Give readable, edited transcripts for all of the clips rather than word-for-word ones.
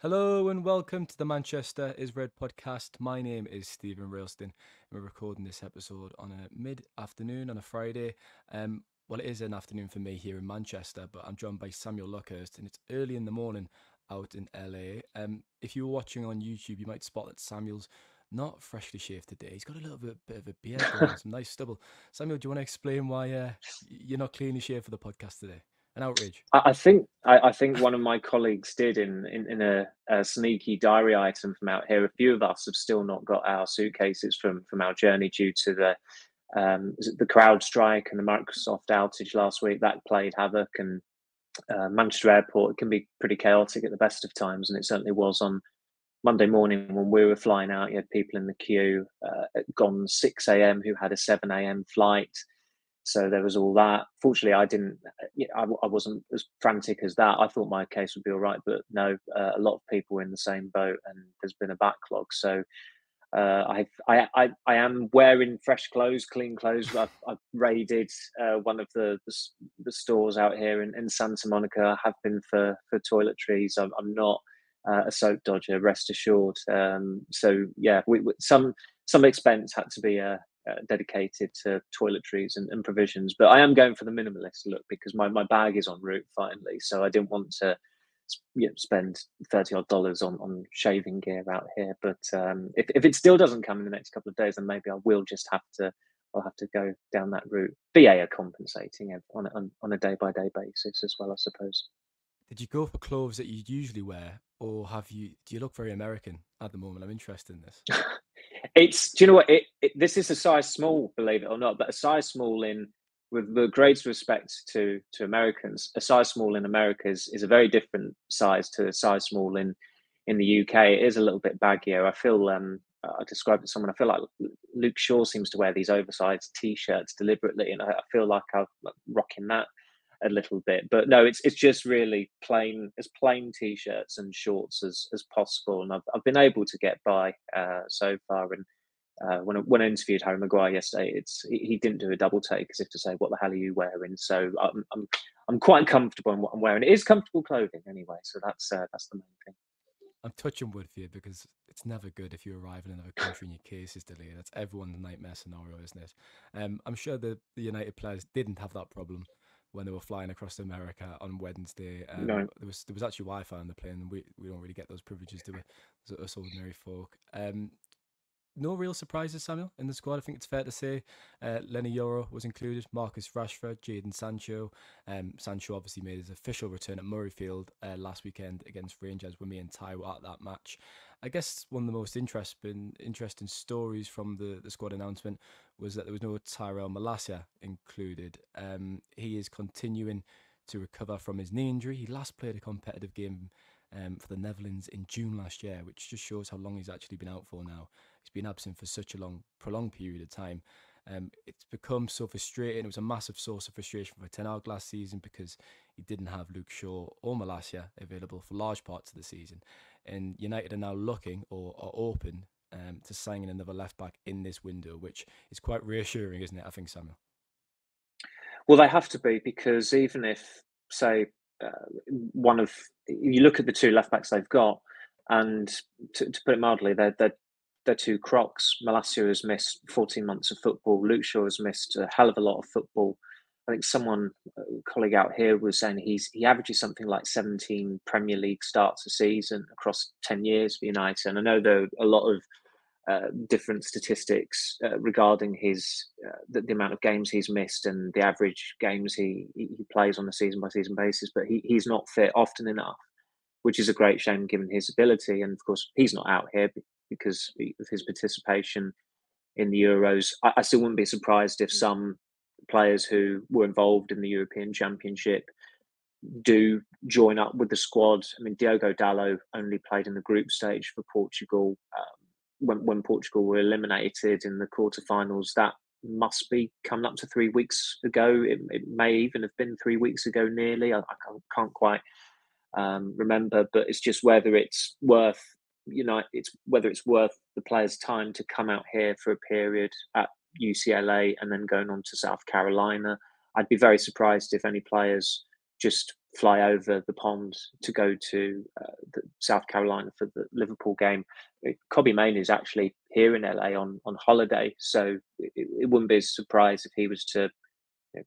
Hello and welcome to the Manchester is Red podcast. My name is Steven Railston, and we're recording this episode on a mid-afternoon on a Friday. Well, it is an afternoon for me here in Manchester, but I'm joined by Samuel Luckhurst, and it's early in the morning out in LA. If you were watching on YouTube, you might spot that Samuel's not freshly shaved today. He's got a little bit of a beard going on, some nice stubble. Samuel, do you want to explain why you're not cleanly shaved for the podcast today? An outrage. I think one of my colleagues did in a sneaky diary item from out here. A few of us have still not got our suitcases from our journey due to the crowd strike and the Microsoft outage last week. That played havoc, and Manchester Airport, it can be pretty chaotic at the best of times, and it certainly was on Monday morning when we were flying out. You had people in the queue gone 6 a.m. who had a 7 a.m. flight. So there was all that. Fortunately, I didn't. I wasn't as frantic as that. I thought my case would be all right, but no, a lot of people were in the same boat, and there's been a backlog. So I am wearing fresh clothes, clean clothes. I've raided one of the stores out here in Santa Monica. I have been for toiletries. I'm not a soap dodger, rest assured. So yeah, some expense had to be dedicated to toiletries and provisions, but I am going for the minimalist look because my bag is en route finally. So I didn't want to spend $30 odd on shaving gear out here. But if it still doesn't come in the next couple of days, then maybe I will just I'll have to go down that route. BA are compensating on a day by day basis as well, I suppose. Did you go for clothes that you'd usually wear, or do you look very American at the moment? I'm interested in this. Do you know what? This is a size small, believe it or not, but a size small with the greatest respect to Americans, a size small in America is a very different size to a size small in the UK. It is a little bit baggier. I feel I described it to someone. I feel like Luke Shaw seems to wear these oversized t-shirts deliberately, and I feel like I'm rocking that a little bit. But no, it's just really plain t-shirts and shorts as possible, and I've been able to get by so far. And when I interviewed Harry Maguire yesterday, he didn't do a double take as if to say, "What the hell are you wearing?" So I'm quite comfortable in what I'm wearing. It is comfortable clothing anyway, so that's the main thing. I'm touching wood for you because it's never good if you arrive in another country and your case is delayed. That's everyone's nightmare scenario, isn't it? I'm sure the United players didn't have that problem when they were flying across America on Wednesday. No. There was actually Wi-Fi on the plane, and we don't really get those privileges, do we, as us ordinary folk? No real surprises, Samuel, in the squad. I think it's fair to say Lenny Yoro was included, Marcus Rashford, Jadon Sancho. Sancho obviously made his official return at Murrayfield last weekend against Rangers when me and Ty were at that match. I guess one of the most interesting stories from the squad announcement was that there was no Tyrone Malacia included. He is continuing to recover from his knee injury. He last played a competitive game for the Netherlands in June last year, which just shows how long he's actually been out for now. He's been absent for such a prolonged period of time. It's become so frustrating. It was a massive source of frustration for Ten Hag last season because he didn't have Luke Shaw or Malacia available for large parts of the season. And United are now looking or are open to signing another left back in this window, which is quite reassuring, isn't it? I think, Samuel. Well, they have to be, because even if, say, you look at the two left backs they've got, and to put it mildly, they're two crocs. Malacia has missed 14 months of football. Luke Shaw has missed a hell of a lot of football. I think a colleague out here was saying he averages something like 17 Premier League starts a season across 10 years for United. And I know there are a lot of different statistics regarding the amount of games he's missed and the average games he plays on a season by season basis, but he's not fit often enough, which is a great shame given his ability. And of course, he's not out here because of his participation in the Euros. I still wouldn't be surprised if some players who were involved in the European Championship do join up with the squad. I mean, Diogo Dalot only played in the group stage for Portugal. When Portugal were eliminated in the quarterfinals, that must be coming up to 3 weeks ago. It may even have been 3 weeks ago, nearly. I can't quite remember, but it's just whether it's worth whether it's worth the players' time to come out here for a period at UCLA and then going on to South Carolina. I'd be very surprised if any players just fly over the pond to go to South Carolina for the Liverpool game. Kobbie Mainoo is actually here in LA on holiday, so it wouldn't be a surprise if he was to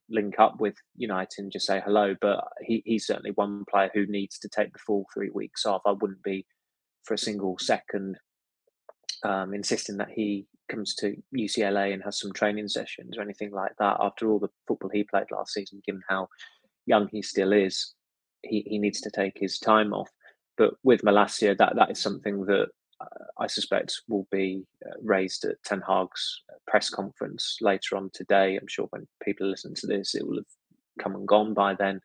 link up with United and just say hello. But he's certainly one player who needs to take the full 3 weeks off. I wouldn't be for a single second insisting that he comes to UCLA and has some training sessions or anything like that. After all the football he played last season, given how young he still is, he needs to take his time off. But with Malacia, that is something that I suspect will be raised at Ten Hag's press conference later on today. I'm sure when people listen to this, it will have come and gone by then.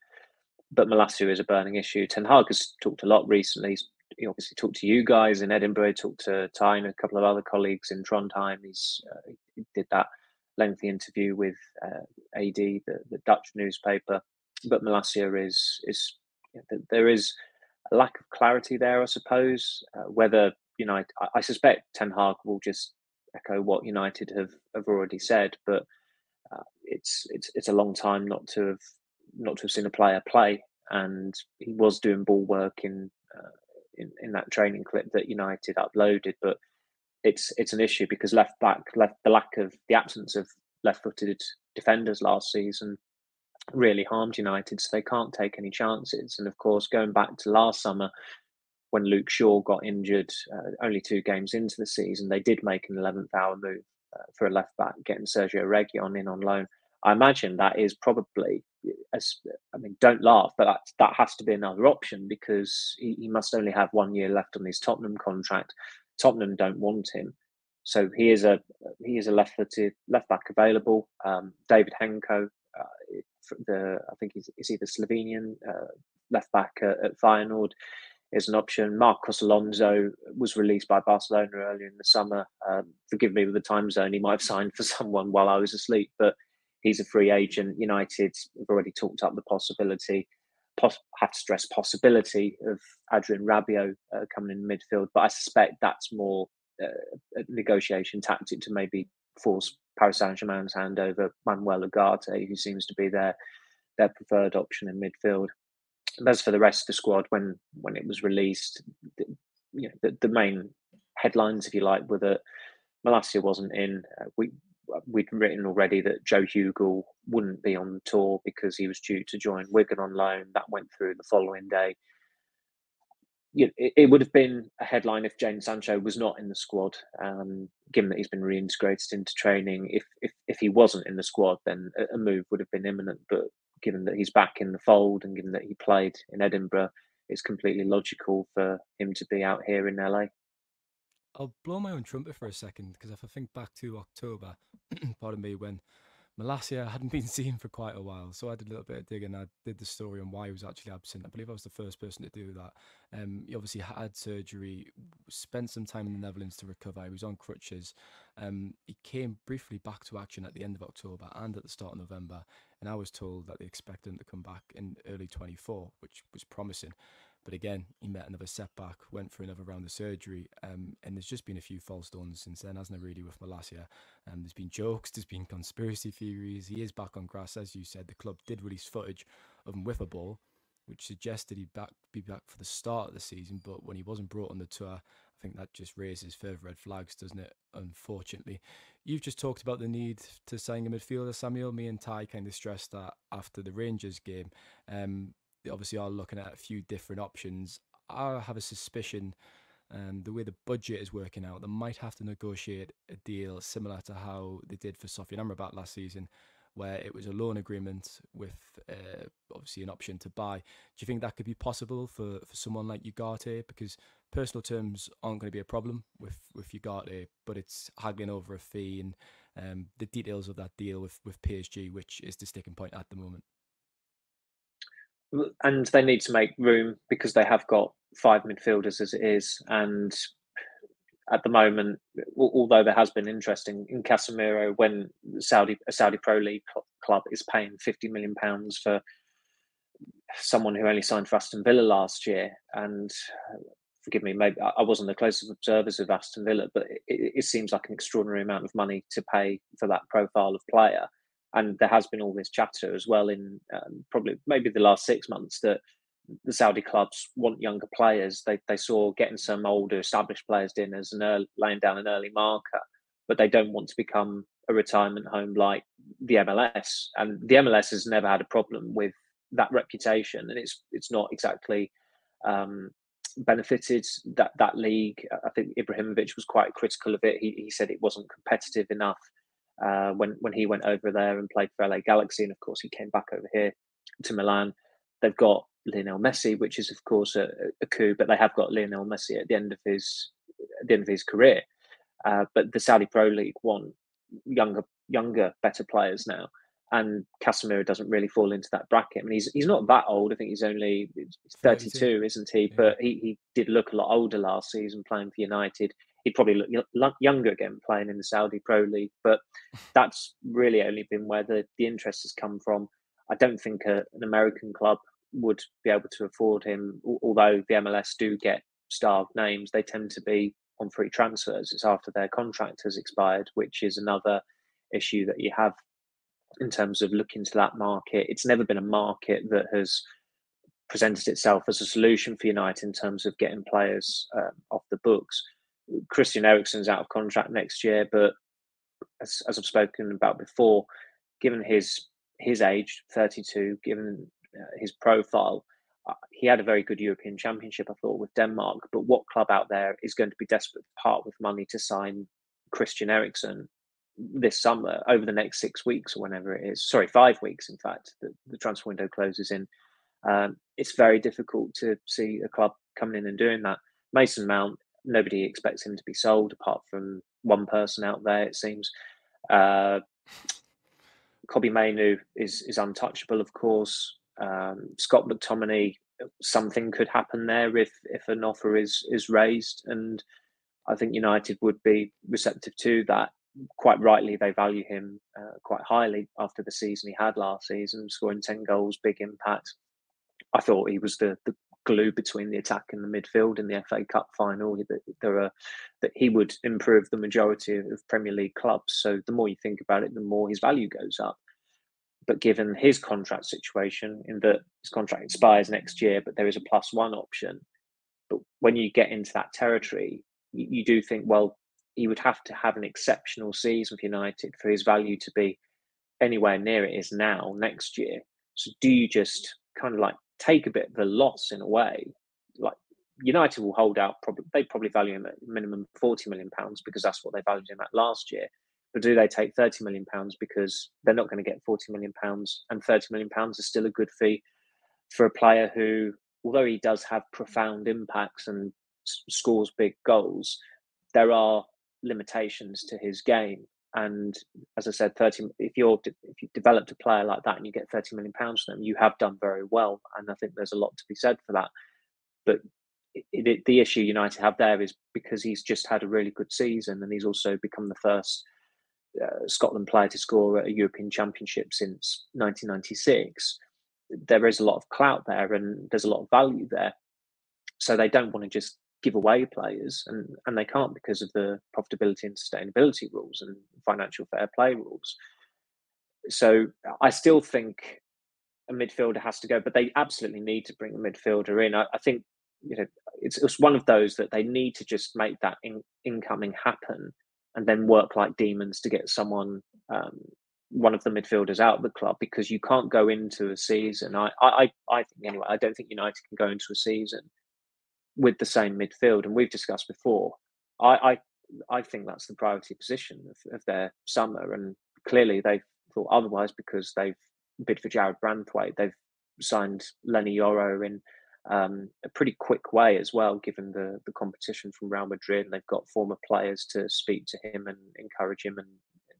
But Malacia is a burning issue. Ten Hag has talked a lot recently. He obviously talked to you guys in Edinburgh. He talked to Ty and a couple of other colleagues in Trondheim. He did that lengthy interview with AD, the Dutch newspaper. But Malacia is there is a lack of clarity there, I suppose. Whether United, I suspect Ten Hag will just echo what United have already said. But it's a long time not to have seen a player play, and he was doing ball work in that training clip that United uploaded. But it's an issue because the absence of left-footed defenders last season really harmed United, so they can't take any chances. And of course, going back to last summer when Luke Shaw got injured, only 2 games into the season, they did make an 11th hour move for a left back, getting Sergio Reguilon in on loan. I imagine that is probably, don't laugh, but that has to be another option because he must only have 1 year left on his Tottenham contract. Tottenham don't want him, so he is a left-footed left back available. David Henko, I think he's either Slovenian left back at Feyenoord, is an option. Marcos Alonso was released by Barcelona earlier in the summer. Forgive me with the time zone; he might have signed for someone while I was asleep, but he's a free agent. United have already talked up the possibility. Have to stress possibility of Adrien Rabiot coming in midfield, but I suspect that's more a negotiation tactic to maybe force Paris Saint-Germain's hand over Manuel Ugarte, who seems to be their preferred option in midfield. And as for the rest of the squad, when it was released, the main headlines, if you like, were that Malacia wasn't in. We'd written already that Joe Hugel wouldn't be on the tour because he was due to join Wigan on loan. That went through the following day. It would have been a headline if Jadon Sancho was not in the squad, given that he's been reintegrated into training. If he wasn't in the squad, then a move would have been imminent. But given that he's back in the fold and given that he played in Edinburgh, it's completely logical for him to be out here in LA. I'll blow my own trumpet for a second because if I think back to October, pardon me, when Malacia hadn't been seen for quite a while, so I did a little bit of digging. I did the story on why he was actually absent. I believe I was the first person to do that. He obviously had surgery, spent some time in the Netherlands to recover. He was on crutches. He came briefly back to action at the end of October and at the start of November, and I was told that they expected him to come back in early 24, which was promising. But again, he met another setback, went for another round of surgery, and there's just been a few false dawns since then, hasn't there, really, with Malacia? There's been jokes, there's been conspiracy theories. He is back on grass, as you said. The club did release footage of him with a ball, which suggested he'd be back for the start of the season, but when he wasn't brought on the tour, I think that just raises further red flags, doesn't it, unfortunately. You've just talked about the need to sign a midfielder, Samuel. Me and Ty kind of stressed that after the Rangers game. They obviously are looking at a few different options. I have a suspicion the way the budget is working out, they might have to negotiate a deal similar to how they did for Sofian Amrabat last season, where it was a loan agreement with obviously an option to buy. Do you think that could be possible for someone like Ugarte? Because personal terms aren't going to be a problem with Ugarte, but it's haggling over a fee and the details of that deal with PSG, which is the sticking point at the moment. And they need to make room because they have got 5 midfielders as it is. And at the moment, although there has been interest in Casemiro, when a Saudi Pro League club is paying £50 million for someone who only signed for Aston Villa last year, and forgive me, maybe I wasn't the closest observers of Aston Villa, but it seems like an extraordinary amount of money to pay for that profile of player. And there has been all this chatter as well in probably maybe the last 6 months that the Saudi clubs want younger players. They saw getting some older established players in as laying down an early marker, but they don't want to become a retirement home like the MLS. And the MLS has never had a problem with that reputation, and it's not exactly benefited that league. I think Ibrahimovic was quite critical of it. He said it wasn't competitive enough when he went over there and played for LA Galaxy, and of course he came back over here to Milan. They've got Lionel Messi, which is of course a coup, but they have got Lionel Messi at the end of his career. But the Saudi Pro League want younger, better players now, and Casemiro doesn't really fall into that bracket. I mean, he's not that old. I think he's only 32, isn't he? Yeah. But he did look a lot older last season playing for United. He'd probably look younger again playing in the Saudi Pro League, but that's really only been where the interest has come from. I don't think an American club would be able to afford him, although the MLS do get starved names. They tend to be on free transfers. It's after their contract has expired, which is another issue that you have in terms of looking to that market. It's never been a market that has presented itself as a solution for United in terms of getting players off the books. Christian Eriksen's out of contract next year, but as I've spoken about before, given his age, 32, given his profile, he had a very good European Championship, I thought, with Denmark. But what club out there is going to be desperate to part with money to sign Christian Eriksen this summer, over the next 6 weeks or whenever it is? Sorry, 5 weeks, in fact. The transfer window closes in. It's very difficult to see a club coming in and doing that. Mason Mount, nobody expects him to be sold apart from one person out there, it seems. Kobbie Mainoo is untouchable, of course. Scott McTominay, something could happen there if an offer is raised, and I think United would be receptive to that. Quite rightly, they value him quite highly after the season he had last season, scoring 10 goals, big impact. I thought he was the glue between the attack and the midfield in the FA Cup final. That he would improve the majority of Premier League clubs. So the more you think about it, the more his value goes up. But given his contract situation, in that his contract expires next year, but there is a +1 option. But when you get into that territory, you do think, well, he would have to have an exceptional season for United for his value to be anywhere near it is now next year. So do you just kind of like take a bit of a loss in a way? Like United will hold out, they probably value him at minimum £40 million because that's what they valued him at last year. But do they take £30 million because they're not going to get £40 million, and £30 million is still a good fee for a player who, although he does have profound impacts and scores big goals, there are limitations to his game. And as I said, if you developed a player like that and you get £30 million from them, you have done very well. And I think there's a lot to be said for that. But the issue United have there is because he's just had a really good season, and he's also become the first Scotland player to score at a European Championship since 1996. There is a lot of clout there, and there's a lot of value there. So they don't want to just give away players, and they can't because of the profitability and sustainability rules and financial fair play rules. So I still think a midfielder has to go, but they absolutely need to bring a midfielder in. I think it's one of those that they need to just make that incoming happen, and then work like demons to get someone, one of the midfielders out of the club, because you can't go into a season. I think anyway. I don't think United can go into a season with the same midfield, and we've discussed before. I think that's the priority position of their summer, and clearly they've thought otherwise because they've bid for Jared Branthwaite. They've signed Lenny Yoro in a pretty quick way as well, given the competition from Real Madrid, and they've got former players to speak to him and encourage him and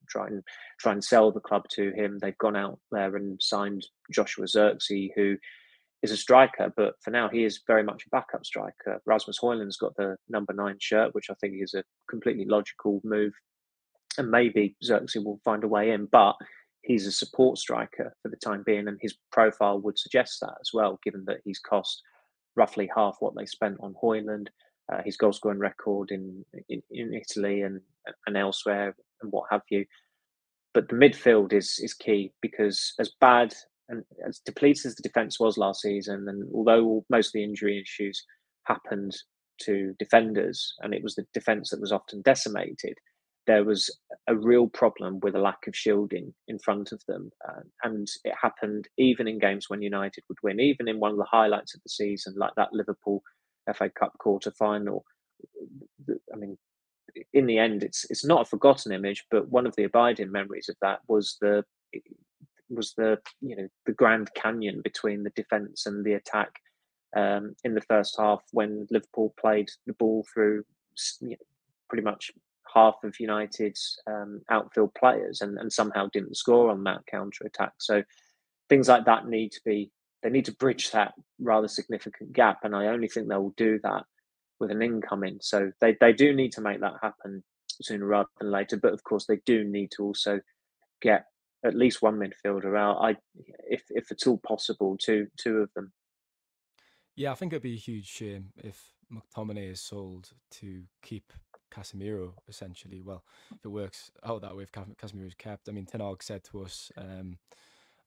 try and sell the club to him. They've gone out there and signed Joshua Zirkzee, who is a striker, but for now he is very much a backup striker. Rasmus Højlund's got the number 9 shirt, which I think is a completely logical move, and maybe Zirkzee will find a way in, but he's a support striker for the time being, and his profile would suggest that as well, given that he's cost roughly half what they spent on Højlund. His goal scoring record in Italy and elsewhere and what have you. But the midfield is key, because as bad and as depleted as the defence was last season, and although most of the injury issues happened to defenders, and it was the defence that was often decimated, there was a real problem with a lack of shielding in front of them. And it happened even in games when United would win, even in one of the highlights of the season, like that Liverpool FA Cup quarter final. I mean, in the end, it's not a forgotten image, but one of the abiding memories of that was the the Grand Canyon between the defence and the attack in the first half, when Liverpool played the ball through pretty much half of United's outfield players, and somehow didn't score on that counter attack. So things like that need to bridge that rather significant gap, and I only think they will do that with an incoming. So they do need to make that happen sooner rather than later. But of course, they do need to also get at least one midfielder out. If it's all possible, two of them. Yeah, I think it'd be a huge shame if McTominay is sold to keep Casemiro, essentially. Well, if it works out that way, if Casemiro is kept. I mean, Ten Hag said to us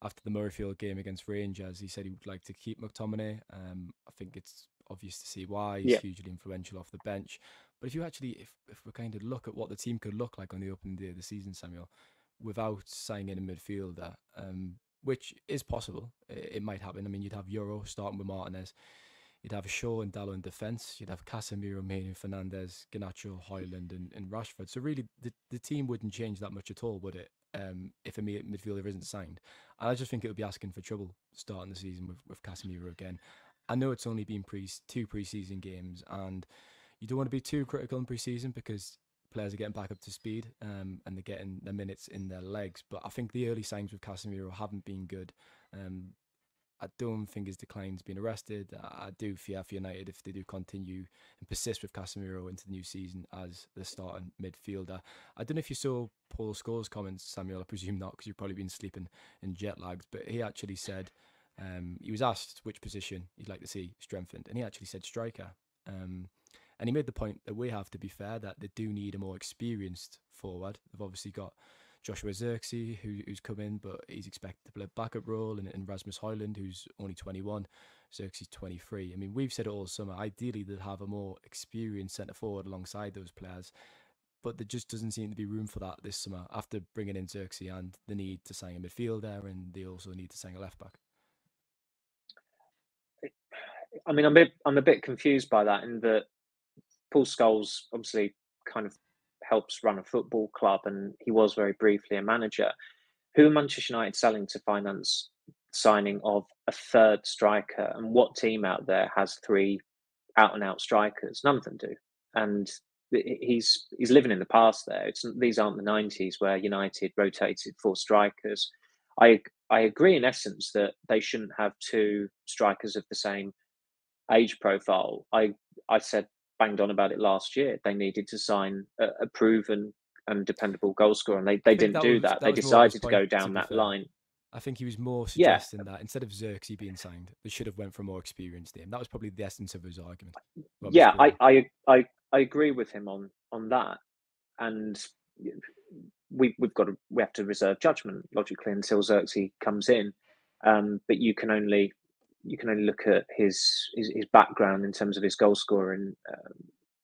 after the Murrayfield game against Rangers, he said he would like to keep McTominay. I think it's obvious to see why. He's hugely influential off the bench. But if you actually, if we kind of look at what the team could look like on the opening day of the season, Samuel, without signing a midfielder, which is possible, it might happen. I mean, you'd have Euro starting with Martinez. You'd have Shaw and Dalot in defence. You'd have Casemiro, Maino, Fernandes, Garnacho, Højlund, and Rashford. So really, the team wouldn't change that much at all, would it? If a midfielder isn't signed. And I just think it would be asking for trouble starting the season with Casemiro again. I know it's only been two pre-season games, and you don't want to be too critical in pre-season because players are getting back up to speed and they're getting their minutes in their legs. But I think the early signs with Casemiro haven't been good. I don't think his decline's been arrested. I do fear for United if they do continue and persist with Casemiro into the new season as the starting midfielder. I don't know if you saw Paul Scholes' comments, Samuel. I presume not, because you've probably been sleeping in jet lags. But he actually said, he was asked which position he'd like to see strengthened, and he actually said striker. And he made the point that we have to be fair, that they do need a more experienced forward. They've obviously got Joshua Zirkzee, who's come in, but he's expected to play a backup role, and Rasmus Højlund, who's only 21, Zirkzee's 23. I mean, we've said it all summer. Ideally, they'd have a more experienced centre forward alongside those players, but there just doesn't seem to be room for that this summer after bringing in Zirkzee and the need to sign a midfielder, and they also need to sign a left back. I mean, I'm a bit confused by that, in that Paul Scholes obviously kind of helps run a football club, and he was very briefly a manager. Who are Manchester United selling to finance signing of a third striker? And what team out there has three out and out strikers? None of them do. And he's living in the past there. These aren't the 90s where United rotated four strikers. I agree in essence that they shouldn't have two strikers of the same age profile. I said, banged on about it last year. They needed to sign a proven and dependable goal scorer, and they didn't do that. They decided to go down that line. I think he was more suggesting that instead of Zirkzee being signed, they should have went for a more experienced name. That was probably the essence of his argument. Yeah, I agree with him on that, and we have to reserve judgment logically until Zirkzee comes in. But you can only look at his background in terms of his goal scoring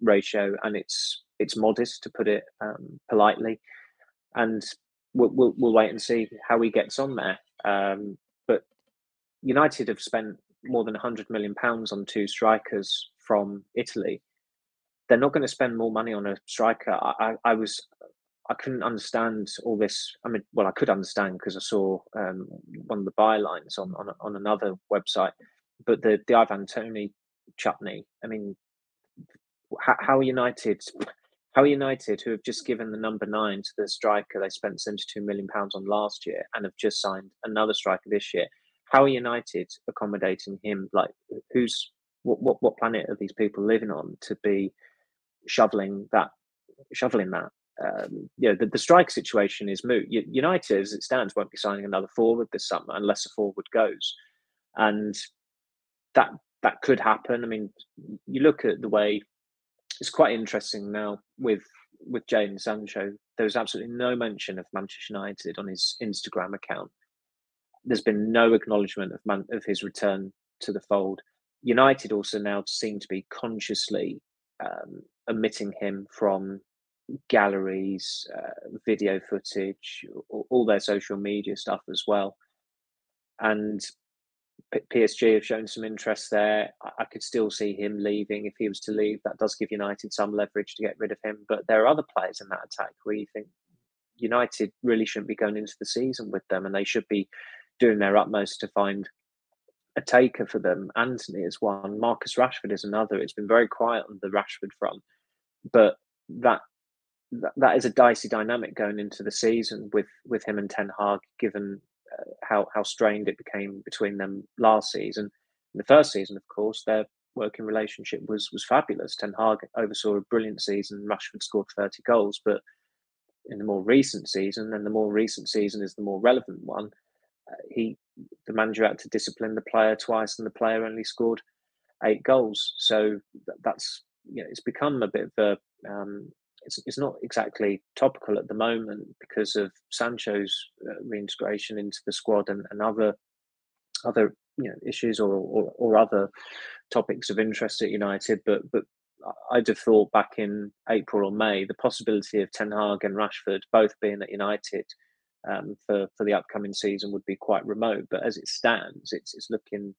ratio, and it's modest, to put it politely. And we'll wait and see how he gets on there. But United have spent more than £100 million on two strikers from Italy. They're not going to spend more money on a striker. I couldn't understand all this. I mean, well, I could understand because I saw one of the bylines on another website. But the Ivan Toney chutney. I mean, how are United, who have just given the number 9 to the striker they spent £72 million on last year and have just signed another striker this year? How are United accommodating him? Like, what planet are these people living on to be shoveling that? The striker situation is moot. United, as it stands, won't be signing another forward this summer unless a forward goes, and that could happen. I mean, you look at the way, it's quite interesting now with Jadon Sancho. there was absolutely no mention of Manchester United on his Instagram account. There's been no acknowledgement of his return to the fold. United also now seem to be consciously omitting him from galleries, video footage, all their social media stuff as well. And PSG have shown some interest there. I could still see him leaving if he was to leave. That does give United some leverage to get rid of him. But there are other players in that attack where you think United really shouldn't be going into the season with them, and they should be doing their utmost to find a taker for them. Antony is one. Marcus Rashford is another. It's been very quiet on the Rashford front, but that is a dicey dynamic going into the season with him and Ten Hag, given how strained it became between them last season. In the first season, of course, their working relationship was fabulous. Ten Hag oversaw a brilliant season. Rashford scored 30 goals, but in the more recent season, and the more recent season is the more relevant one, the manager had to discipline the player twice, and the player only scored 8 goals. So that's it's become a bit of a it's not exactly topical at the moment because of Sancho's reintegration into the squad and other issues or other topics of interest at United. But I'd have thought back in April or May, the possibility of Ten Hag and Rashford both being at United for the upcoming season would be quite remote. But as it stands, it's looking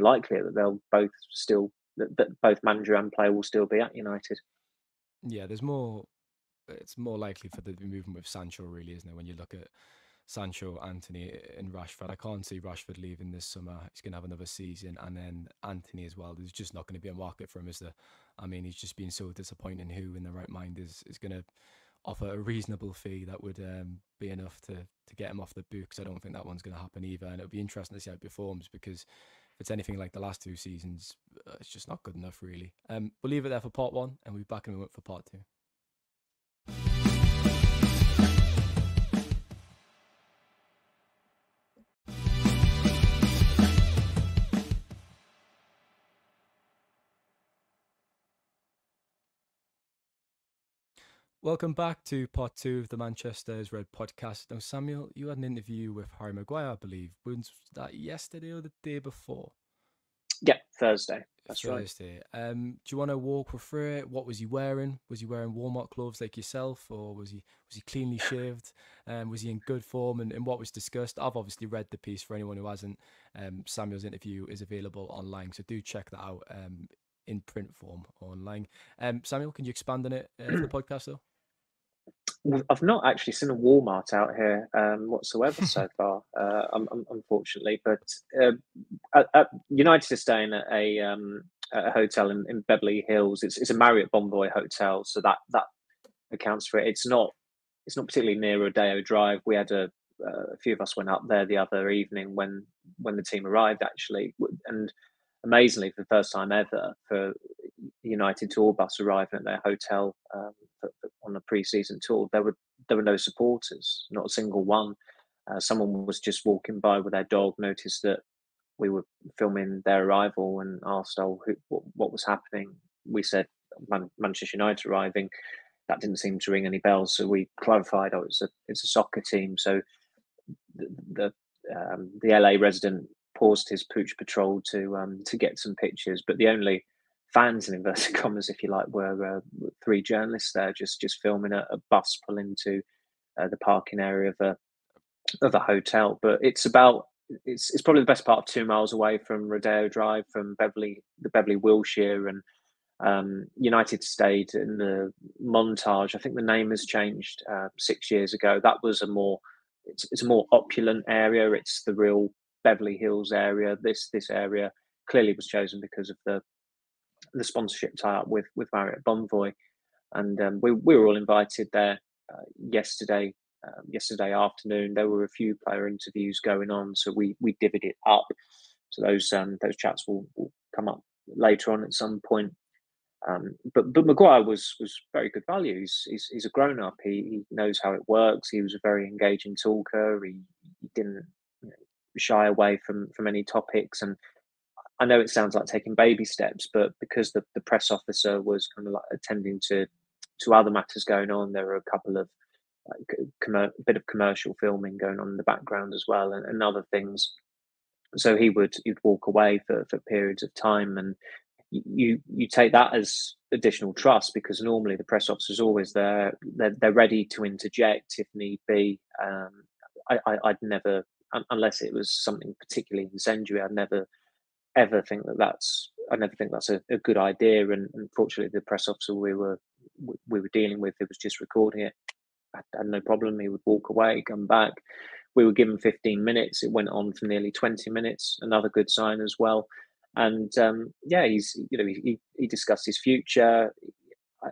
likely that they'll both still that both manager and player will still be at United. Yeah, it's more likely for the movement with Sancho, really, isn't it? When you look at Sancho, Antony, and Rashford, I can't see Rashford leaving this summer. He's going to have another season, and then Antony as well. There's just not going to be a market for him, is there? I mean, he's just been so disappointing. Who in their right mind is going to offer a reasonable fee that would be enough to get him off the books? I don't think that one's going to happen either, and it'll be interesting to see how it performs, because if it's anything like the last 2 seasons, it's just not good enough, really. We'll leave it there for part 1, and we'll be back in a moment for part 2. Welcome back to part 2 of the Manchester's Red podcast. Now, Samuel, you had an interview with Harry Maguire, I believe. Was that yesterday or the day before? Yeah, Thursday. That's Thursday. Right. Do you want to walk through it? What was he wearing? Was he wearing Walmart clothes like yourself, or was he cleanly shaved? Was he in good form? And what was discussed? I've obviously read the piece. For anyone who hasn't, Samuel's interview is available online, so do check that out in print form online. Samuel, can you expand on it for the podcast, though? I've not actually seen a Walmart out here whatsoever so far, unfortunately. But United is staying at a hotel in Beverly Hills. It's a Marriott Bonvoy hotel, so that accounts for it. It's not particularly near Rodeo Drive. We had a few of us went up there the other evening when the team arrived, actually, and amazingly, for the first time ever, for United tour bus arriving at their hotel on a pre-season tour, there were no supporters, not a single one. Someone was just walking by with their dog, noticed that we were filming their arrival, and asked, what was happening? We said Manchester United arriving. That didn't seem to ring any bells, so we clarified, it's a soccer team. So the LA resident paused his pooch patrol to get some pictures, but the only fans, in inverted commas, if you like, were 3 journalists there just filming a bus pull into the parking area of a hotel. But it's probably the best part of 2 miles away from Rodeo Drive, from the Beverly Wilshire, and United stayed in the Montage. I think the name has changed 6 years ago. That was it's a more opulent area. It's the real Beverly Hills area. This area clearly was chosen because of the sponsorship tie-up with Marriott Bonvoy, and we were all invited there yesterday afternoon. There were a few player interviews going on, so we divvied it up. So those chats will come up later on at some point. But Maguire was very good value. He's a grown up. He knows how it works. He was a very engaging talker. He didn't shy away from any topics. And I know it sounds like taking baby steps, but because the press officer was kind of like attending to to other matters going on. There were a couple of bit of commercial filming going on in the background as well, and other things. So he'd walk away for periods of time, and you take that as additional trust, because normally the press officer's always there. They're ready to interject if need be. I'd never, unless it was something particularly incendiary, I'd never ever think that's a good idea. And unfortunately, the press officer we were dealing with, it was just recording it. I had no problem. He would walk away, come back. We were given 15 minutes. It went on for nearly 20 minutes. Another good sign as well. And he discussed his future.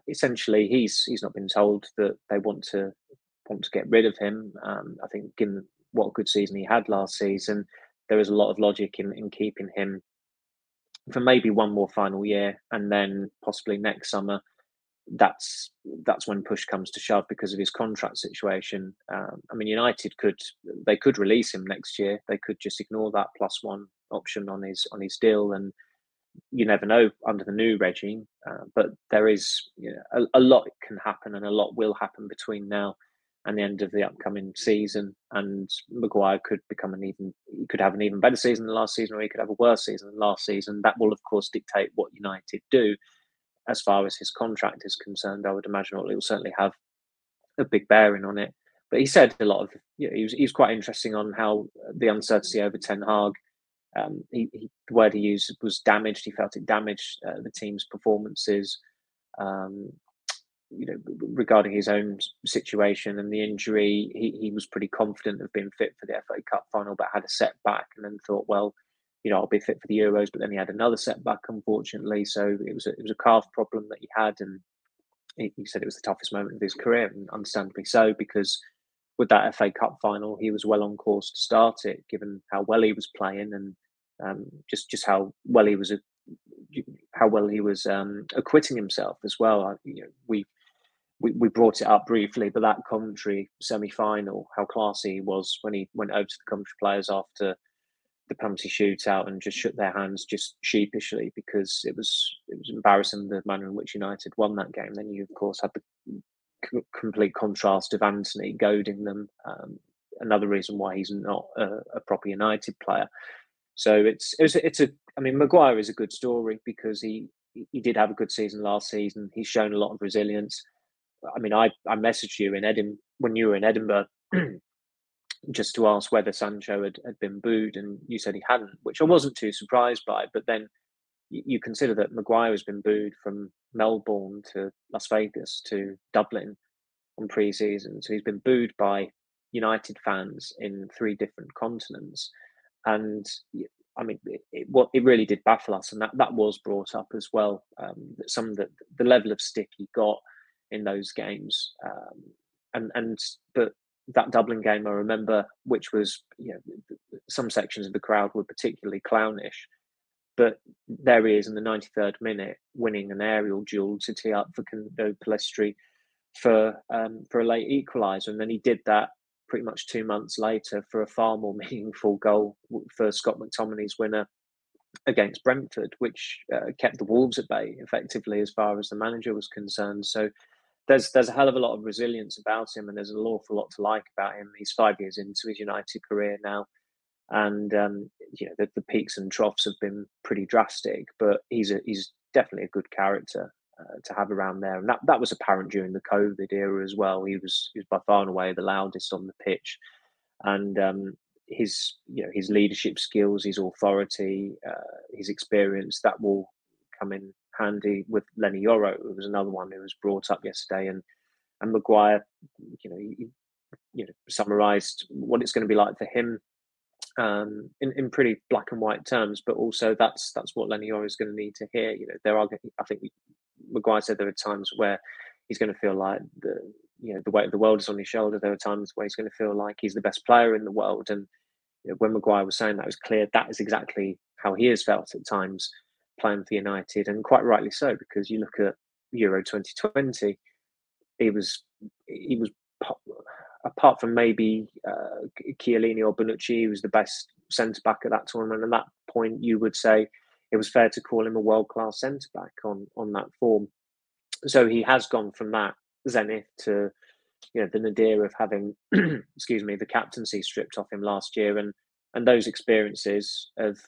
Essentially, he's not been told that they want to get rid of him. I think, given what a good season he had last season, there is a lot of logic in keeping him for maybe one more final year, and then possibly next summer. That's when push comes to shove because of his contract situation. I mean, United could release him next year. They could just ignore that +1 option on his deal, and you never know under the new regime. But there is, a lot can happen, and a lot will happen between now and the end of the upcoming season. And Maguire could have an even better season than last season, or he could have a worse season than last season. That will, of course, dictate what United do. As far as his contract is concerned, I would imagine it will certainly have a big bearing on it. But he said a lot of, he was quite interesting on how the uncertainty over Ten Hag. The word he used was damaged. He felt it damaged the team's performances. Regarding his own situation and the injury, he was pretty confident of being fit for the FA Cup final, but had a setback, and then thought, well, I'll be fit for the Euros. But then he had another setback, unfortunately. So it was a calf problem that he had, and he said it was the toughest moment of his career, and understandably so, because with that FA Cup final, he was well on course to start it, given how well he was playing, and just how well he was acquitting himself as well. We brought it up briefly, but that Coventry semi-final, how classy he was when he went over to the Coventry players after the penalty shootout and just shook their hands just sheepishly, because it was embarrassing the manner in which United won that game. Then you, of course, had the complete contrast of Anthony goading them. Another reason why he's not a proper United player. So Maguire is a good story, because he did have a good season last season. He's shown a lot of resilience. I mean, I messaged you when you were in Edinburgh just to ask whether Sancho had been booed, and you said he hadn't, which I wasn't too surprised by. But then you consider that Maguire has been booed from Melbourne to Las Vegas to Dublin on pre-season. So he's been booed by United fans in 3 different continents. And I mean, it really did baffle us, and that was brought up as well. Some of the level of stick he got in those games, but that Dublin game, I remember, which was, some sections of the crowd were particularly clownish, but there he is in the 93rd minute, winning an aerial duel to tee up for Palestri for a late equaliser, and then he did that pretty much 2 months later for a far more meaningful goal for Scott McTominay's winner against Brentford, which kept the Wolves at bay effectively as far as the manager was concerned. So there's a hell of a lot of resilience about him, and there's an awful lot to like about him. He's 5 years into his United career now, and the peaks and troughs have been pretty drastic, but he's definitely a good character to have around there, and that was apparent during the COVID era as well. He was by far and away the loudest on the pitch, and his leadership skills, his authority, his experience, that will come in handy with Lenny Yoro, who was another one who was brought up yesterday, and Maguire, summarised what it's going to be like for him in pretty black and white terms, but also that's what Lenny Yoro is going to need to hear. I think Maguire said there are times where he's going to feel like the weight of the world is on his shoulder. There are times where he's going to feel like he's the best player in the world, and when Maguire was saying that, it was clear that is exactly how he has felt at times playing for United, and quite rightly so, because you look at Euro 2020, he was apart from maybe Chiellini or Bonucci, he was the best centre-back at that tournament. And at that point, you would say it was fair to call him a world-class centre-back on that form. So he has gone from that zenith to, the nadir of having, excuse me, the captaincy stripped off him last year, and those experiences have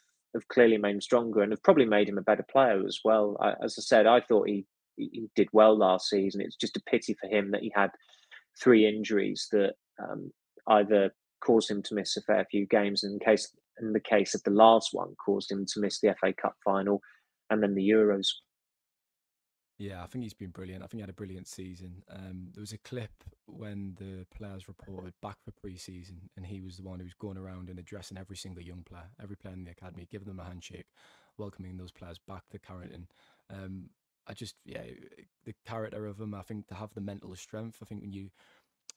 clearly made him stronger and have probably made him a better player as well. As I said, I thought he did well last season. It's just a pity for him that he had 3 injuries that either caused him to miss a fair few games, in the case of the last one, caused him to miss the FA Cup final and then the Euros. Yeah, I think he's been brilliant. I think he had a brilliant season. There was a clip when the players reported back for pre-season, and he was the one who was going around and addressing every single young player, every player in the academy, giving them a handshake, welcoming those players back to Carrington. The character of him, I think, to have the mental strength. I think when you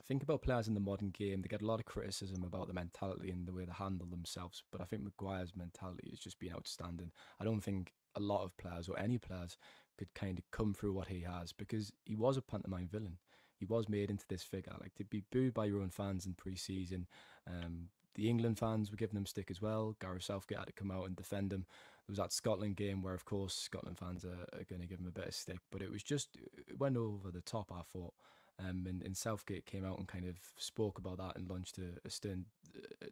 think about players in the modern game, they get a lot of criticism about the mentality and the way they handle themselves. But I think Maguire's mentality has just been outstanding. I don't think a lot of players or any players could kind of come through what he has, because he was a pantomime villain. He was made into this figure. Like, to be booed by your own fans in pre-season. The England fans were giving him stick as well. Gareth Southgate had to come out and defend him. There was that Scotland game where, of course, Scotland fans are going to give him a bit of stick, but it went over the top, I thought. And Southgate came out and kind of spoke about that and launched a stern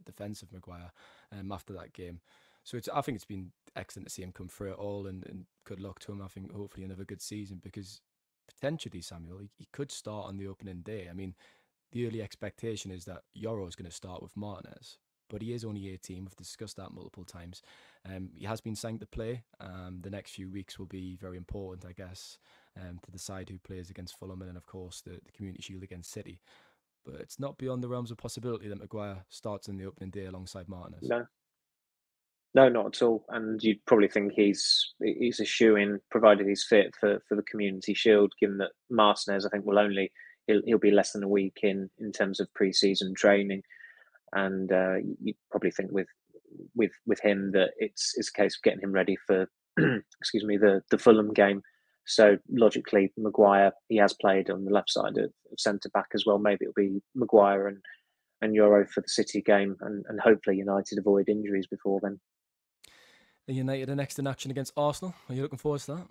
defence of Maguire after that game. So I think it's been excellent to see him come through it all, and good luck to him. I think hopefully another good season, because potentially, Samuel, he could start on the opening day. I mean, the early expectation is that Yoro is going to start with Martinez, but he is only 18. We've discussed that multiple times. He has been signed to play. The next few weeks will be very important, I guess, to decide who plays against Fulham, and of course the Community Shield against City. But it's not beyond the realms of possibility that Maguire starts in the opening day alongside Martinez. No, not at all. And you'd probably think he's a shoo-in, provided he's fit for the Community Shield, given that Martinez, I think, he'll be less than a week in terms of pre-season training. And you'd probably think with him that it's a case of getting him ready for excuse me, the Fulham game. So logically, Maguire, he has played on the left side of centre back as well. Maybe it'll be Maguire and Euro for the City game, and hopefully United avoid injuries before then. United are next in action against Arsenal. Are you looking forward to that?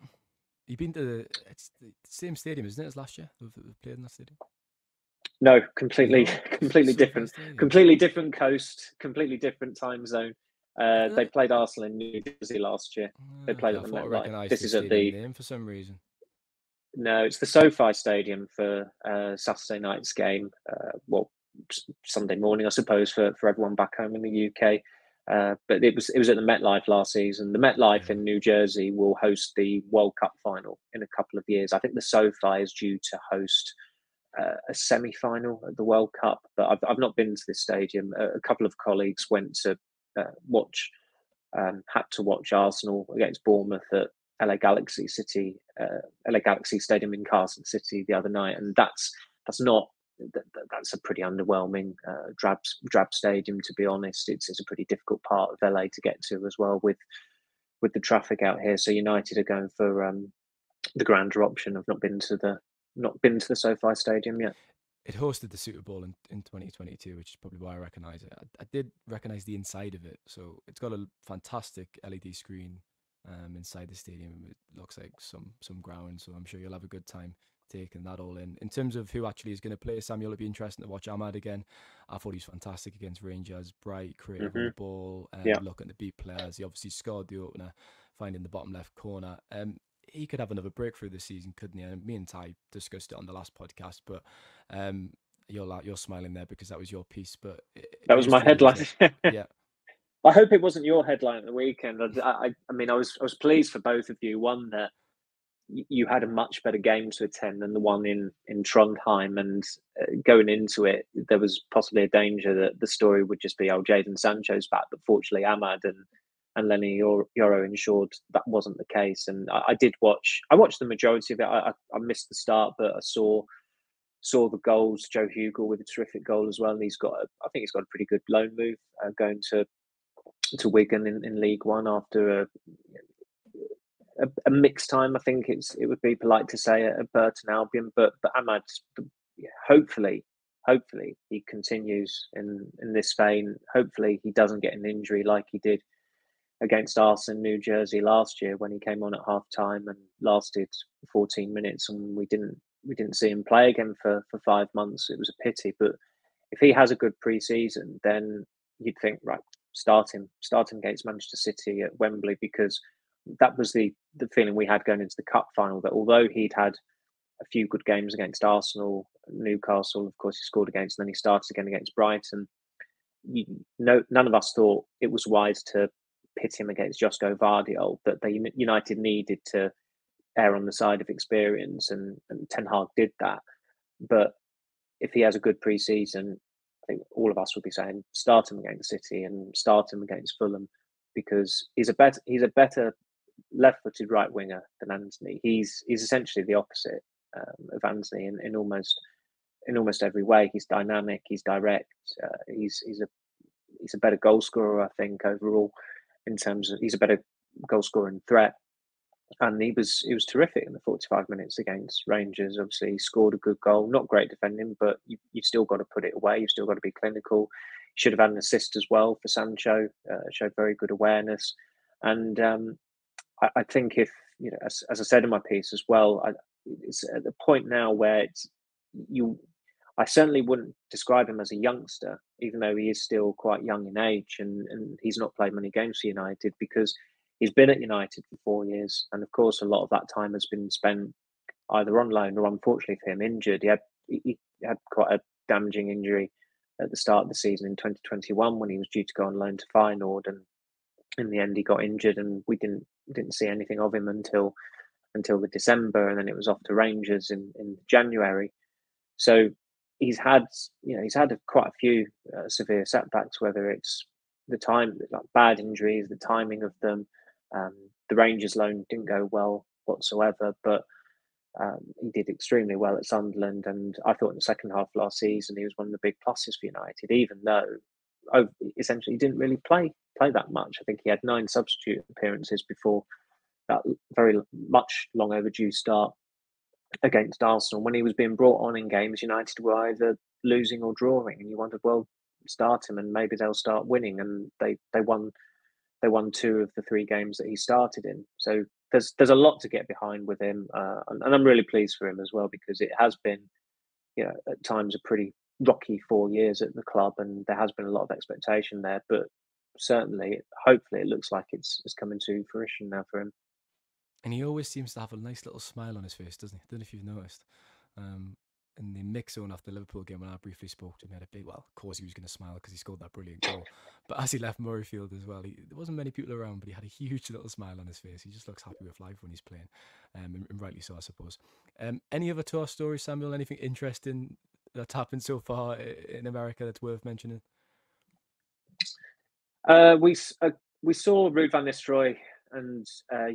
You've been to it's the same stadium, isn't it, as last year? We've played in that stadium. No, completely different. Completely different coast, completely different time zone. They played Arsenal in New Jersey last year. They played at the MetLife. This is at the name for some reason. No, it's the SoFi Stadium for Saturday night's game. Sunday morning, I suppose, for everyone back home in the UK. But it was at the MetLife last season. The MetLife in New Jersey will host the World Cup final in a couple of years. I think the SoFi is due to host a semi-final at the World Cup, but I've not been to this stadium. A couple of colleagues went to had to watch Arsenal against Bournemouth at LA Galaxy Stadium in Carson City the other night, and that's a pretty underwhelming drab stadium, to be honest. It's a pretty difficult part of LA to get to as well with the traffic out here. So United are going for the grander option. I've not been to the SoFi Stadium yet. It hosted the Super Bowl in 2022, which is probably why I recognise it. I did recognise the inside of it. So it's got a fantastic LED screen inside the stadium. It looks like some ground, so I'm sure you'll have a good time taking that all in. In terms of who actually is going to play, Samuel, it'll be interesting to watch Ahmad again. I thought he was fantastic against Rangers, bright, creative on the ball, looking to beat players. He obviously scored the opener, finding the bottom left corner. He could have another breakthrough this season, couldn't he? And me and Ty discussed it on the last podcast, but you're smiling there because that was your piece. But that was my headline. Yeah. I hope it wasn't your headline at the weekend. I mean, I was pleased for both of you. One, that you had a much better game to attend than the one in Trondheim, and going into it, there was possibly a danger that the story would just be, Jadon Sancho's back, but fortunately Ahmad and Lenny Yoro ensured that wasn't the case. And I watched the majority of it. I missed the start, but I saw the goals. Joe Hugel with a terrific goal as well, and I think he's got a pretty good loan move going to Wigan in League One after a mixed time. I think it would be polite to say at Burton Albion, but Ahmad, hopefully he continues in this vein. Hopefully he doesn't get an injury like he did against Arsenal, New Jersey last year when he came on at half time and lasted 14 minutes, and we didn't see him play again for 5 months. It was a pity, but if he has a good pre-season, then you'd think, right, start him against Manchester City at Wembley, because that was the feeling we had going into the cup final, that although he'd had a few good games against Arsenal, Newcastle, of course he scored against, and then he started again against Brighton. None of us thought it was wise to pit him against Josko Vardiol, that United needed to err on the side of experience, and Ten Hag did that. But if he has a good pre-season, I think all of us would be saying start him against City and start him against Fulham, because he's a better left-footed right winger than Antony. He's essentially the opposite of Antony in almost every way. He's dynamic, he's direct, he's a better goal scorer, I think, overall, in terms of he's a better goal scorer in threat. And he was terrific in the 45 minutes against Rangers. Obviously, he scored a good goal. Not great defending, but you've still got to put it away. You've still got to be clinical. Should have had an assist as well for Sancho. Showed very good awareness. And I think if, as I said in my piece as well, it's at the point now where I certainly wouldn't describe him as a youngster, even though he is still quite young in age, and he's not played many games for United, because he's been at United for 4 years, and of course a lot of that time has been spent either on loan or, unfortunately for him, injured. He had quite a damaging injury at the start of the season in 2021 when he was due to go on loan to Feyenoord, and in the end he got injured, and we didn't see anything of him until the December, and then it was off to Rangers in January. So he's had quite a few severe setbacks, whether it's the time, like bad injuries, the timing of them. The Rangers loan didn't go well whatsoever, but he did extremely well at Sunderland, and I thought in the second half of last season he was one of the big pluses for United, even though essentially he didn't really play that much. I think he had 9 substitute appearances before that very much long overdue start against Arsenal. When he was being brought on in games, United were either losing or drawing, and you wondered, well, start him and maybe they'll start winning, and they won 2 of the 3 games that he started in. So there's a lot to get behind with him, and I'm really pleased for him as well, because it has been, at times a pretty rocky 4 years at the club, and there has been a lot of expectation there. But certainly, hopefully, it looks like it's coming to fruition now for him. And he always seems to have a nice little smile on his face, doesn't he? I don't know if you've noticed. In the mix zone after the Liverpool game, when I briefly spoke to him, he had a big, well, of course he was going to smile because he scored that brilliant goal. But as he left Murrayfield as well, there wasn't many people around, but he had a huge little smile on his face. He just looks happy with life when he's playing, and rightly so, I suppose. Any other tour stories, Samuel? Anything interesting that's happened so far in America that's worth mentioning? We saw Ruud van Nistelrooy and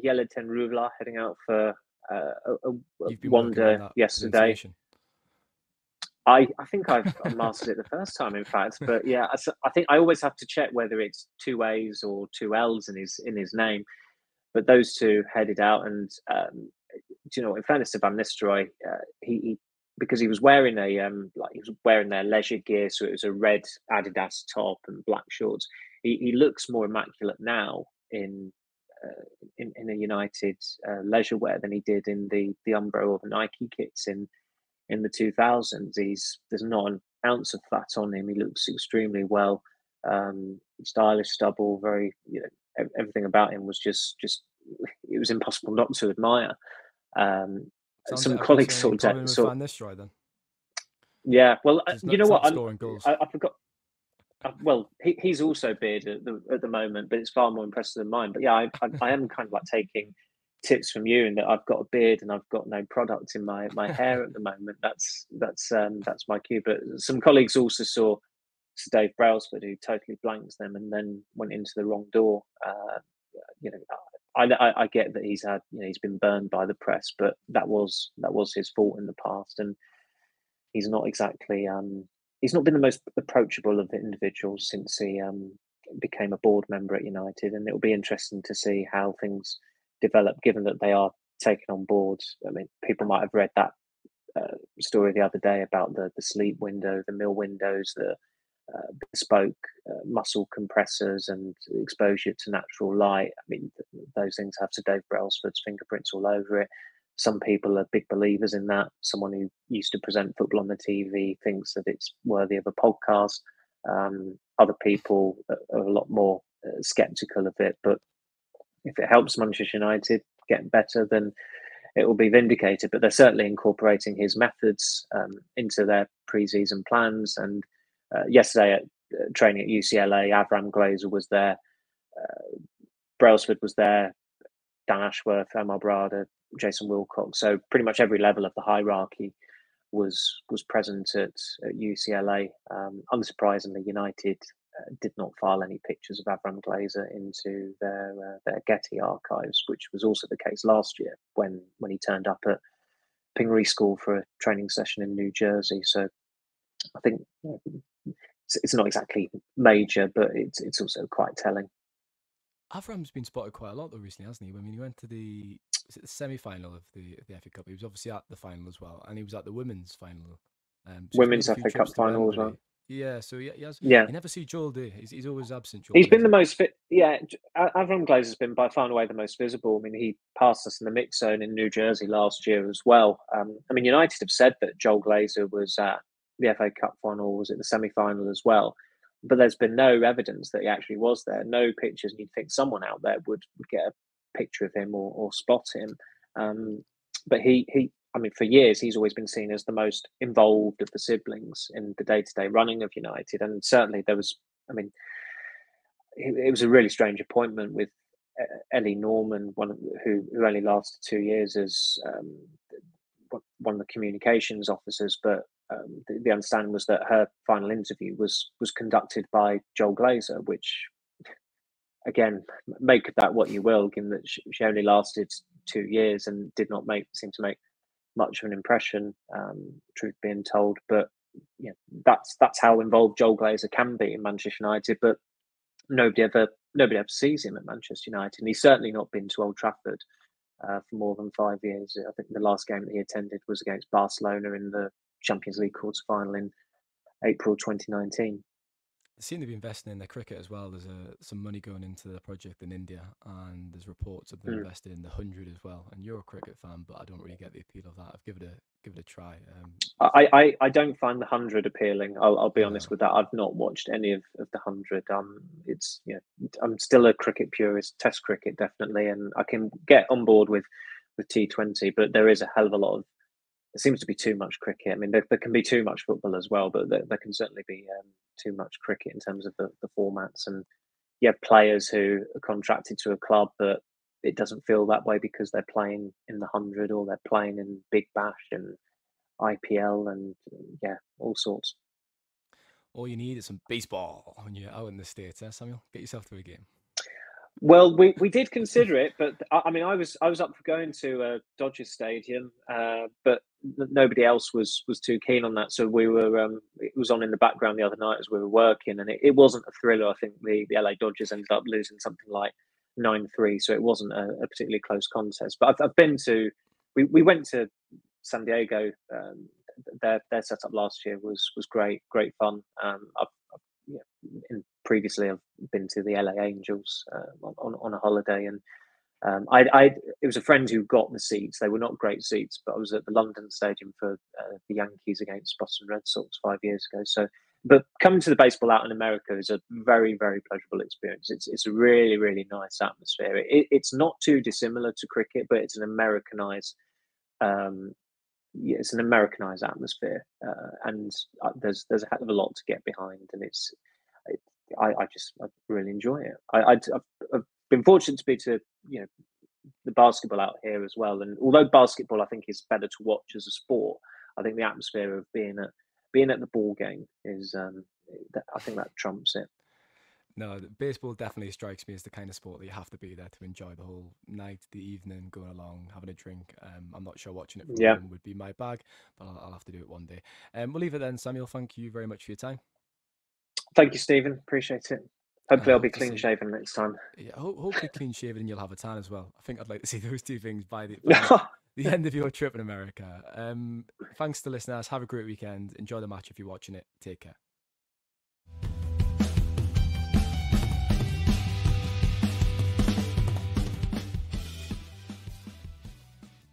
Jelle ten Rouwelaar heading out for a wander yesterday. I think I've mastered it the first time, in fact. But yeah, I think I always have to check whether it's 2 A's or 2 L's in his name. But those two headed out, and in fairness to Van Nistelrooy, he because he was wearing their leisure gear, so it was a red Adidas top and black shorts. He looks more immaculate now in a United leisure wear than he did in the Umbro or the Nike kits in the 2000s. There's not an ounce of fat on him. He looks extremely well, stylish stubble, very, everything about him was just it was impossible not to admire. Some like colleagues saw Van Nistelrooy then. Yeah, well, you know what? I forgot. Well, he's also bearded at the moment, but it's far more impressive than mine. But yeah, I am kind of like taking tips from you, in that I've got a beard and I've got no product in my hair at the moment. That's my cue. But some colleagues also saw Dave Brailsford, who totally blanks them and then went into the wrong door. I get that he's had, he's been burned by the press, but that was his fault in the past, and he's not exactly he's not been the most approachable of the individuals since he became a board member at United, and it'll be interesting to see how things develop, given that they are taken on board. I mean, people might have read that story the other day about the sleep window, the meal windows, bespoke muscle compressors and exposure to natural light. I mean, those things have Sir Dave Brailsford's fingerprints all over it. Some people are big believers in that. Someone who used to present football on the TV thinks that it's worthy of a podcast. Other people are a lot more sceptical of it. But if it helps Manchester United get better, then it will be vindicated. But they're certainly incorporating his methods into their pre-season plans. And yesterday at training at UCLA, Avram Glazer was there, Brailsford was there, Dan Ashworth, Omar Brada, Jason Wilcox. So pretty much every level of the hierarchy was present at UCLA. Unsurprisingly, United did not file any pictures of Avram Glazer into their Getty archives, which was also the case last year when he turned up at Pingree School for a training session in New Jersey. So I think it's not exactly major, but it's also quite telling. Avram's been spotted quite a lot though recently, hasn't he? I mean, he went to the semi-final of the FA Cup. He was obviously at the final as well, and he was at the women's final. So women's FA Cup final as well. Yeah, so he has. Yeah, you never see Joel do. He's always absent. He's been the most fit. Yeah, Avram Glazer's been by far and away the most visible. I mean, he passed us in the mix zone in New Jersey last year as well. I mean, United have said that Joel Glazer was at the FA Cup final, was at the semi-final as well, but there's been no evidence that he actually was there. No pictures, and you'd think someone out there would get a picture of him or spot him. But he I mean, for years, he's always been seen as the most involved of the siblings in the day-to-day running of United. And certainly there was, I mean, it was a really strange appointment with Ellie Norman, who only lasted 2 years as one of the communications officers. But the understanding was that her final interview was conducted by Joel Glazer, which, again, make of that what you will, given that she only lasted 2 years and did not seem to make much of an impression, truth being told. But yeah, that's how involved Joel Glazer can be in Manchester United. But nobody ever sees him at Manchester United, and he's certainly not been to Old Trafford for more than 5 years. I think the last game that he attended was against Barcelona in the Champions League quarter final in April 2019. They seem to be investing in their cricket as well. There's some money going into the project in India, and there's reports of them investing in the 100 as well. And you're a cricket fan, but I don't really get the appeal of that. I've give it a try. I don't find the 100 appealing. I'll be honest with that. I've not watched any of the 100. I'm still a cricket purist, Test cricket definitely, and I can get on board with T20, but there is a hell of a lot of. There seems to be too much cricket. I mean, there can be too much football as well, but there can certainly be too much cricket in terms of the formats. And you have players who are contracted to a club, but it doesn't feel that way because they're playing in the 100 or they're playing in Big Bash and IPL and all sorts. All you need is some baseball when you're out in the States, Samuel? Get yourself to a game. Well, we did consider it, but I mean, I was up for going to Dodgers Stadium, but nobody else was too keen on that. So we were. It was on in the background the other night as we were working, and it wasn't a thriller. I think the LA Dodgers ended up losing something like 9-3, so it wasn't a particularly close contest. But I've been to. We went to San Diego. Their setup last year was great fun. Previously I've been to the LA Angels on a holiday, and it was a friend who got the seats. They were not great seats, but I was at the London Stadium for the Yankees against Boston Red Sox 5 years ago. So, but coming to the baseball out in America is a very, very pleasurable experience. It's a really, really nice atmosphere. It's not too dissimilar to cricket, but it's an Americanized. It's an Americanized atmosphere, and there's a hell of a lot to get behind, and I really enjoy it. I've been fortunate to be to the basketball out here as well, and although basketball I think is better to watch as a sport, I think the atmosphere of being at the ball game is I think that trumps it. No, baseball definitely strikes me as the kind of sport that you have to be there to enjoy the whole night, the evening, going along, having a drink. I'm not sure watching it from home would be my bag, but I'll have to do it one day. We'll leave it then, Samuel. Thank you very much for your time. Thank you, Stephen. Appreciate it. Hopefully I'll be clean shaven next time. Yeah, hopefully clean shaven and you'll have a tan as well. I think I'd like to see those two things by the end of your trip in America. Thanks to listeners. Have a great weekend. Enjoy the match if you're watching it. Take care.